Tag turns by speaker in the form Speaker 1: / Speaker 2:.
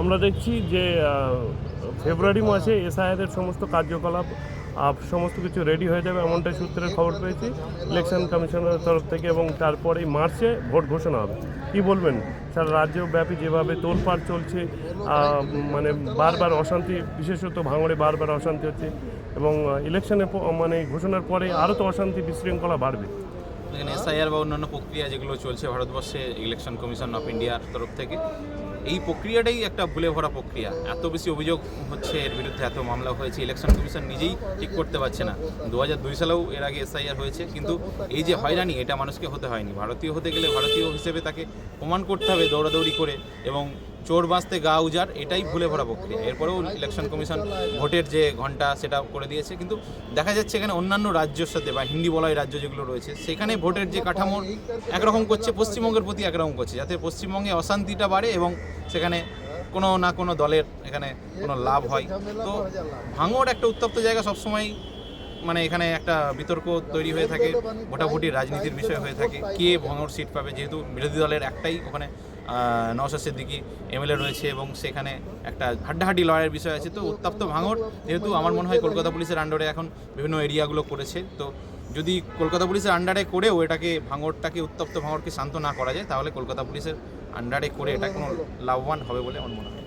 Speaker 1: আমরা দেখছি যে ফেব্রুয়ারি মাসে এসআইআরের সমস্ত কার্যকলাপ সমস্ত কিছু রেডি হয়ে যাবে এমনটাই সূত্রের খবর পেয়েছি ইলেকশন কমিশনের তরফ থেকে, এবং তারপরেই মার্চে ভোট ঘোষণা হবে। কি বলবেন? সারা রাজ্যব্যাপী যেভাবে তোলপাড় চলছে, মানে বারবার অশান্তি, বিশেষত ভাঙড়ে বারবার অশান্তি হচ্ছে, এবং ইলেকশনে মানে ঘোষণার পরে আরও তো অশান্তি বিশৃঙ্খলা বাড়বে।
Speaker 2: এখানে এসআইআর বা অন্যান্য প্রক্রিয়া যেগুলো চলছে ভারতবর্ষে ইলেকশন কমিশন অফ ইন্ডিয়ার তরফ থেকে, এই প্রক্রিয়াটাই একটা ভুলে ভরা প্রক্রিয়া। এত বেশি অভিযোগ হচ্ছে, এর বিরুদ্ধে এত মামলা হয়েছে, ইলেকশন কমিশন নিজেই ঠিক করতে পারছে না। 2002 সালেও এর আগে এসআইআর হয়েছে, কিন্তু এই যে হয়রানি, এটা মানুষকে হতে হয়নি। ভারতীয় হতে গেলে ভারতীয় হিসেবে তাকে প্রমাণ করতে হবে দৌড়াদৌড়ি করে, এবং চোর বাঁচতে গা উজাড়, এটাই ভুলে ভরা প্রক্রিয়া। এরপরেও ইলেকশন কমিশন ভোটের যে ঘন্টা সেটা করে দিয়েছে, কিন্তু দেখা যাচ্ছে এখানে অন্যান্য রাজ্যের সাথে বা হিন্দি বলয় রাজ্য যেগুলো রয়েছে সেখানে ভোটের যে কাঠামো একরকম করছে, পশ্চিমবঙ্গের প্রতি একরকম করছে, যাতে পশ্চিমবঙ্গে অশান্তিটা বাড়ে এবং সেখানে কোনো না কোনো দলের এখানে কোনো লাভ হয়। তো ভাঙড় একটা উত্তপ্ত জায়গা, সবসময় মানে এখানে একটা বিতর্ক তৈরি হয়ে থাকে, ভোটাভুটি রাজনীতির বিষয় হয়ে থাকে, কে ভাঙড় সিট পাবে। যেহেতু বিরোধী দলের একটাই ওখানে নওশাদ সিদ্দিকী এমএলএ রয়েছে এবং সেখানে একটা হাড্ডাহাড্ডি লড়াইয়ের বিষয় আছে। তো উত্তপ্ত ভাঙড় যেহেতু আমার মনে হয় কলকাতা পুলিশের আন্ডারে এখন বিভিন্ন এরিয়াগুলো করেছে, তো যদি কলকাতা পুলিশের আন্ডারে করেও এটাকে ভাঙড়টাকে, উত্তপ্ত ভাঙড়কে শান্ত না করা যায়, তাহলে কলকাতা পুলিশের আন্ডারে করে এটা কোনো লাভবান হবে বলে আমার মনে হয়।